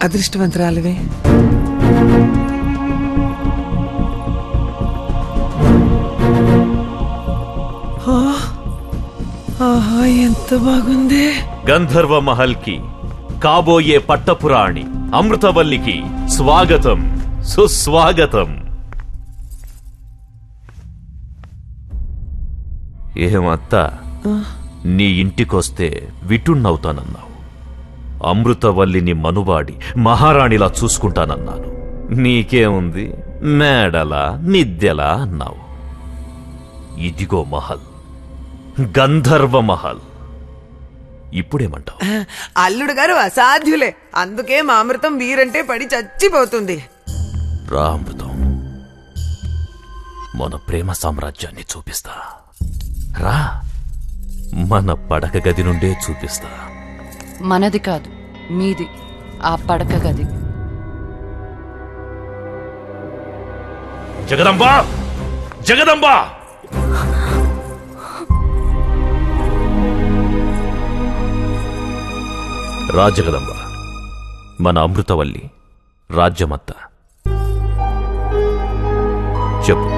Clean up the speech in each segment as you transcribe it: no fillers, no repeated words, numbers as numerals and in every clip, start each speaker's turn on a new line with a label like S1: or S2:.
S1: అదృష్టవంతురాలివే. ఆహా, ఎంత బాగుంది.
S2: గంధర్వ మహల్ కి కాబోయే పట్టపురాణి అమృతవల్లికి స్వాగతం, సుస్వాగతం. ఏమత్తా, నీ ఇంటికొస్తే విటున్నవుతానన్నావు. అమృతవల్లిని మనువాడి మహారాణిలా చూసుకుంటానన్నాను. నీకేముంది, మేడలా నిద్దెలా అన్నావు. ఇదిగో మహల్, గంధర్వ మహల్. ఇప్పుడేమంటావు?
S1: అల్లుడు గారు అసాధ్యులే, అందుకే మా అమృతం వీరంటే పడి చచ్చిపోతుంది.
S2: రా అమృతం, మన ప్రేమ సామ్రాజ్యాన్ని చూపిస్తా. రా, మన పడక గది నుండే చూపిస్తా.
S3: మనది కాదు, మీది ఆ పడక గది.
S2: జగదంబా, జగదంబా! రాజగదంబ, మన అమృతవల్లి రాజ్యమత్త. చెప్పు,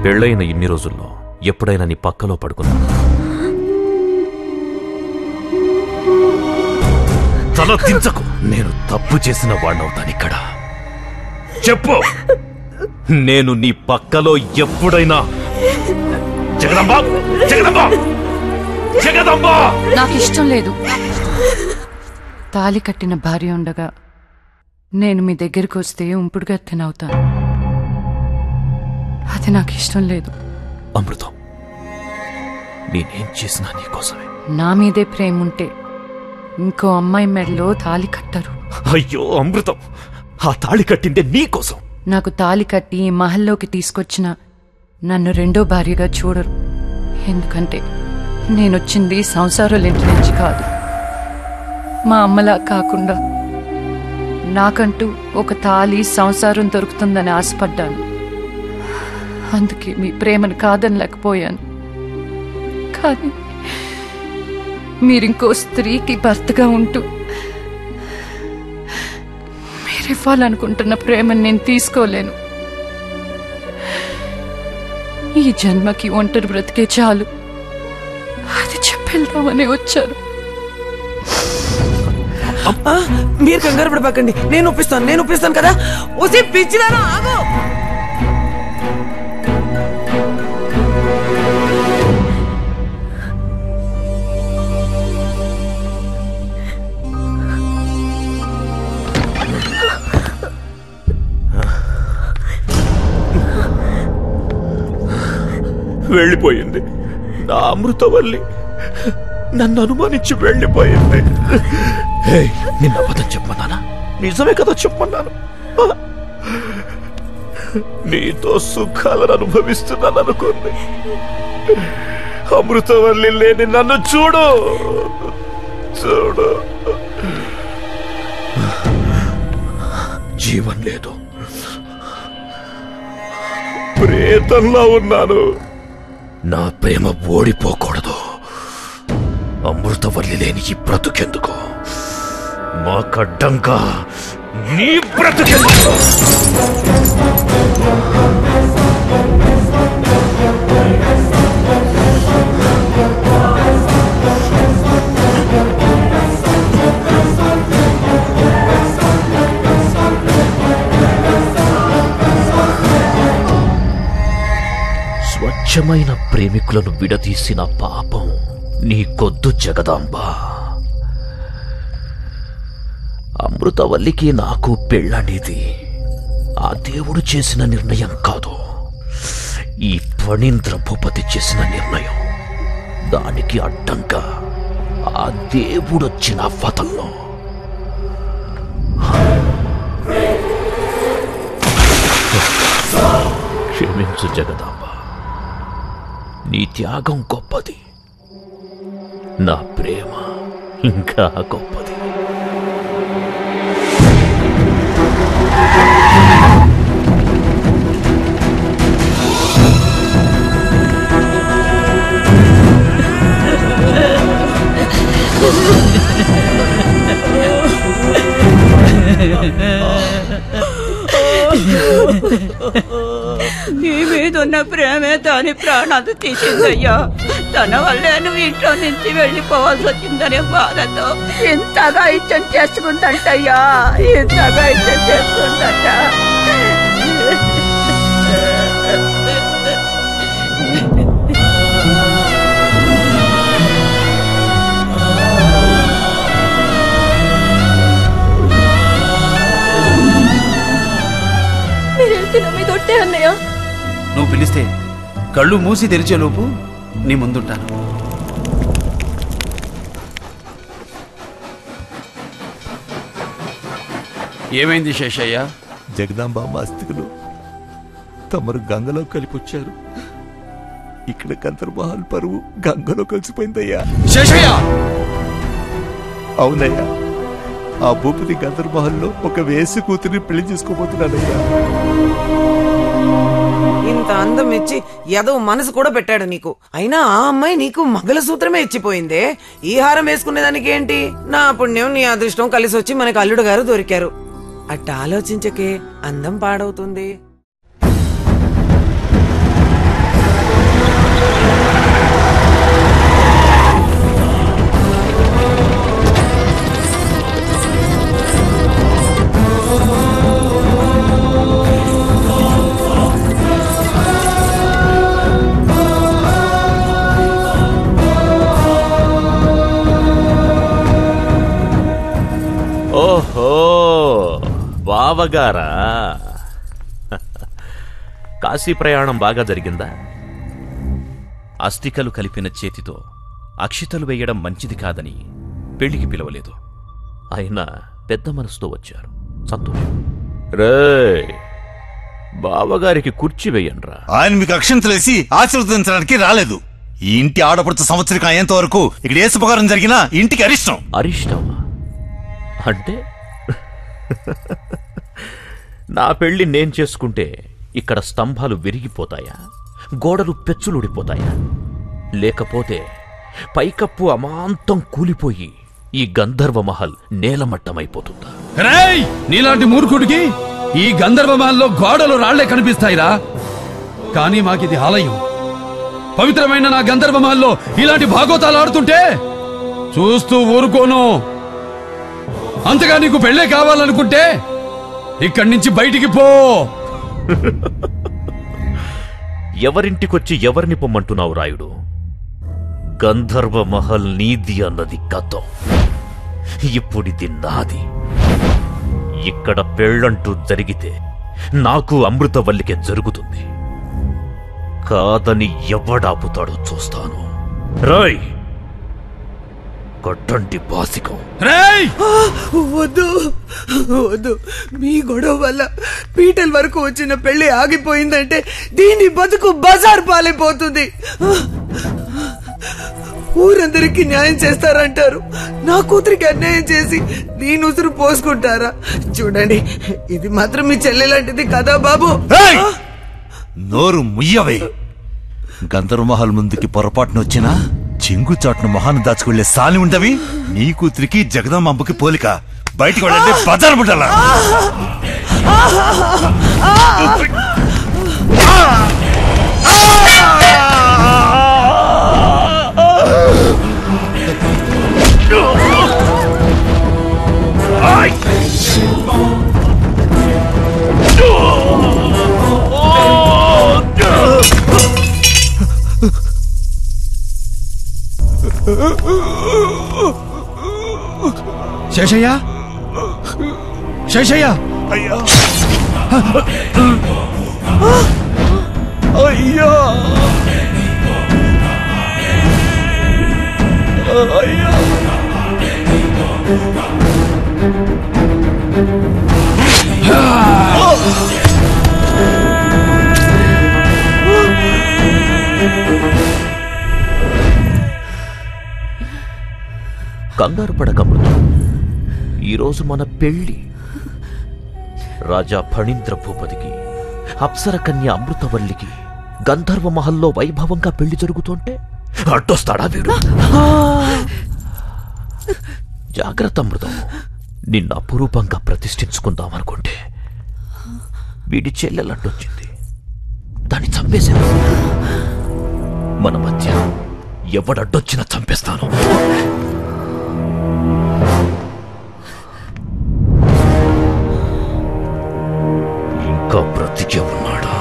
S2: పెళ్ళైన ఇన్ని రోజుల్లో ఎప్పుడైనా నీ పక్కలో పడుకున్నా? తల దించకు, నేను తప్పు చేసిన వాణ్ణవుతాను ఇక్కడ. చెప్పు, నేను నీ పక్కలో ఎప్పుడైనా? జగదంబ, జగదంబ, జగదంబ!
S3: నాకు ఇష్టం లేదు. తాలి కట్టిన భార్య ఉండగా నేను మీ దగ్గరికి వస్తే ఉంపుడుగా తినవుతాను. అది నాకు ఇష్టం లేదు.
S2: అమృతం, నేనేం చేసినా నీకోసమే.
S3: నా మీదే ప్రేమ ఉంటే ఇంకో అమ్మాయి మెడలో తాలి కట్టరు.
S2: అయ్యో అమృతం, ఆ తాళి కట్టిందే నీకోసం.
S3: నాకు తాలి కట్టి ఈ మహల్లోకి తీసుకొచ్చిన నన్ను రెండో భార్యగా చూడరు. ఎందుకంటే నేనొచ్చింది సంసారాలింటి నుంచి కాదు. మా అమ్మలా కాకుండా నాకంటూ ఒక తాలి సంసారం దొరుకుతుందని ఆశపడ్డాను. అందుకే మీ ప్రేమను కాదనలేకపోయాను. కానీ మీరింకో స్త్రీకి భర్తగా ఉంటూ మీరివ్వాలనుకుంటున్న ప్రేమను నేను తీసుకోలేను. ఈ జన్మకి ఒంటరి బ్రతికే చాలు, అది చెప్పేద్దామని వచ్చాను.
S1: మీరు కంగారు పడబాకండి, నేను ఒప్పిస్తాను కదా. ఉసి పిచ్చిదానా, ఆగు.
S2: వెళ్ళిపోయింది నా అమృతవల్లి, నన్ను అనుమానించి వెళ్ళిపోయింది. నిన్న అబద్ధం చెప్పమన్నానా? నిజమే కదా చెప్పమన్నాను. నీతో సుఖాలను అనుభవిస్తున్నాను అనుకుంది. అమృతవల్లి లేని నన్ను చూడు, చూడు. జీవం లేదు, ప్రేతంలా ఉన్నాను. నా ప్రేమ ఓడిపోకూడదు. అమృతవల్లి లేని ఈ బ్రతుకెందుకు? మాకడ్డంగా నీ బ్రతుకెందుకు? స్వచ్ఛమైన ప్రేమికులను విడదీసిన పాపం నీకొద్దు జగదాంబ. అమృతవల్లికి నాకు పెళ్ళనేది ఆ దేవుడు చేసిన నిర్ణయం కాదు, ఈ ఫణీంద్ర భూపతి చేసిన నిర్ణయం. దానికి అడ్డంగా ఆ దేవుడొచ్చిన వదల్లో. క్షమించు జగదాంబ, నీ త్యాగం గొప్పది, నా ప్రేమ ఇంకా గొప్పది.
S4: నీ మీద ఉన్న ప్రేమే దాని ప్రాణాలు తీసిందయ్యా. తన వల్లే నువ్వు ఇంట్లో నుంచి వెళ్ళిపోవాల్సి వచ్చిందనే బాధతో ఇంతగా ఇచ్చం చేసుకుందంటయ్యా, ఇంతగా ఇచ్చం చేసుకుందంట.
S5: అన్నయ్య
S6: నువ్వు పిలిస్తే కళ్ళు మూసి తెరిచేలోపు నీ ముందుంటాను. ఏమైంది శేషయ్య?
S7: జగదాంబామ్మ అస్థికులు తమరు గంగలో కలిపొచ్చారు. ఇక్కడ గంధర్వమహల్ పరువు గంగలో కలిసిపోయిందయ్యా.
S6: శేషయ్య!
S7: అవునయ్యా, ఆ భూపతి గంధర్వమహల్లో ఒక వేసి కూతురిని పెళ్లి చేసుకోబోతున్నాడయ్యా.
S1: ఇంత అందం ఇచ్చి ఏదో మనసు కూడా పెట్టాడు నీకు. అయినా ఆ అమ్మాయి నీకు మంగళసూత్రమే ఇచ్చిపోయిందే. ఈ హారం వేసుకునేదానికి ఏంటి? నా పుణ్యం నీ అదృష్టం కలిసి వచ్చి మనకు అల్లుడు గారు దొరికారు. అట్ట ఆలోచించకే, అందం పాడవుతుంది.
S2: ఓహో, బావగారా? కాశీ ప్రయాణం బాగా జరిగిందా? అస్థికలు కలిపిన చేతితో అక్షితలు వేయడం మంచిది కాదని పెళ్లికి పిలవలేదు. అయినా పెద్ద మనసుతో వచ్చారు, సంతోషం. రే, బావగారికి కుర్చీ వేయండ్రా.
S7: ఆయన మీకు అక్షంతలేసి ఆశీర్వదించడానికి రాలేదు. ఈ ఇంటి ఆడపడుతు సంవత్సరం అయ్యేంత వరకు ఇక్కడ ఏ శుభకారం జరిగినా ఇంటికి అరిష్టం.
S2: అరిష్టమా అంటే? నా పెళ్లి నేను చేసుకుంటే ఇక్కడ స్తంభాలు విరిగిపోతాయా, గోడలు పెచ్చులుడిపోతాయా? లేకపోతే పైకప్పు అమాంతం కూలిపోయి ఈ గంధర్వమహల్ నేలమట్టమైపోతుందా?
S6: రేయ్, నీలాంటి మూర్ఖుడికి ఈ గంధర్వమహల్లో గోడలు రాళ్లే కనిపిస్తాయిరా. కానీ మాకిది ఆలయం. పవిత్రమైన నా గంధర్వమహల్లో ఇలాంటి భాగోతాలు ఆడుతుంటే చూస్తూ ఊరుకోను. అంతగా నీకు పెళ్ళే కావాలనుకుంటే ఇక్కడి నుంచి బయటికి పో.
S2: ఎవరింటికొచ్చి ఎవరిని పొమ్మంటున్నావు రాయుడు? గంధర్వమహల్ నీది అన్నది గతం. ఇప్పుడిది నాది. ఇక్కడ పెళ్ళంటూ జరిగితే నాకు అమృతవల్లికే జరుగుతుంది. కాదని ఎవడాపుతాడో చూస్తాను. రాయ్, కొట్టండి బాసికం.
S1: వద్దు వద్దు, మీ గొడవ వల్ల పీటల వరకు వచ్చిన పెళ్లి ఆగిపోయిందంటే దీని బతుకు బజార్ పాలైపోతుంది. ఊరందరికీ న్యాయం చేస్తారంటారు, నా కూతురికి అన్యాయం చేసి దీని ఉసురు పోసుకుంటారా? చూడండి, ఇది మాత్రం మీ చెల్లెలాంటిది కదా బాబు.
S7: నోరు ముయ్యవే. గంధర్వమహల్ ముందుకి పొరపాటున వచ్చినా చెంగుచాటును మొహాన్ని దాచుకుళ్లే సాలి ఉండవి. నీ కూతురికి జగదాంబకి పోలిక. బయటికి వెళ్ళండి, బజార్ బుడ్డలా.
S6: శేషయ్య, శేషయ్య!
S7: అయ్యా, అయ్యా, అయ్యా.
S2: కంగారు పడకమృతం. ఈరోజు మన పెళ్లి. రాజా ఫణీంద్ర భూపతికి, అప్సర కన్య అమృతవల్లికి గంధర్వమహల్లో వైభవంగా పెళ్లి జరుగుతుంటే అడ్డొస్తాడా వీడు? జాగ్రత్త అమృతం. నిన్ను అపురూపంగా ప్రతిష్ఠించుకుందామనుకుంటే వీడి చెల్లెలడ్డొచ్చింది, దాన్ని చంపేశాను. మన మధ్య ఎవడడ్డొచ్చినా చంపేస్తాను. ఇంకా బ్రతికే ఉన్నాడా?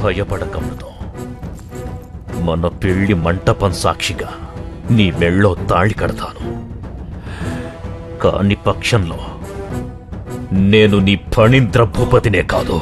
S2: భయపడకూడదు. మన పెళ్లి మంటపం సాక్షిగా నీ మెళ్ళో తాళి కడతాను. కాని పక్షంలో నేను నీ ఫణీంద్ర భూపతినే కాదు,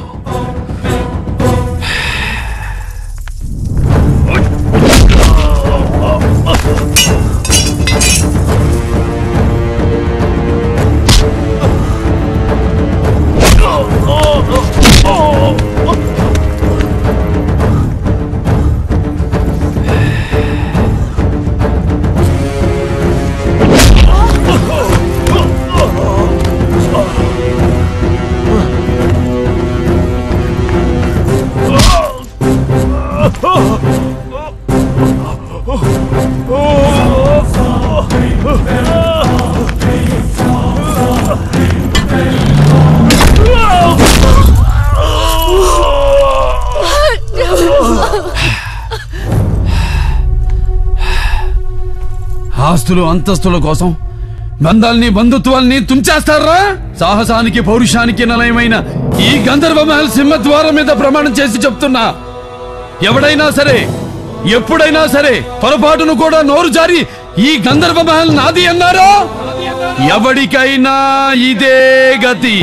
S6: ఆస్తులు అంతస్తుల కోసం బంధాల్ని బంధుత్వాల్ని తుంచేస్తారా? సాహసానికి పౌరుషానికి నిలయమైన ఈ గంధర్వ మహల్ సింహద్వారం మీద ప్రమాణం చేసి చెప్తున్నా, ఎవడైనా సరే ఎప్పుడైనా సరే పొరపాటును కూడా నోరు జారి ఈ గంధర్వ మహల్ నాది అన్నారో ఎవడికైనా ఇదే గతి.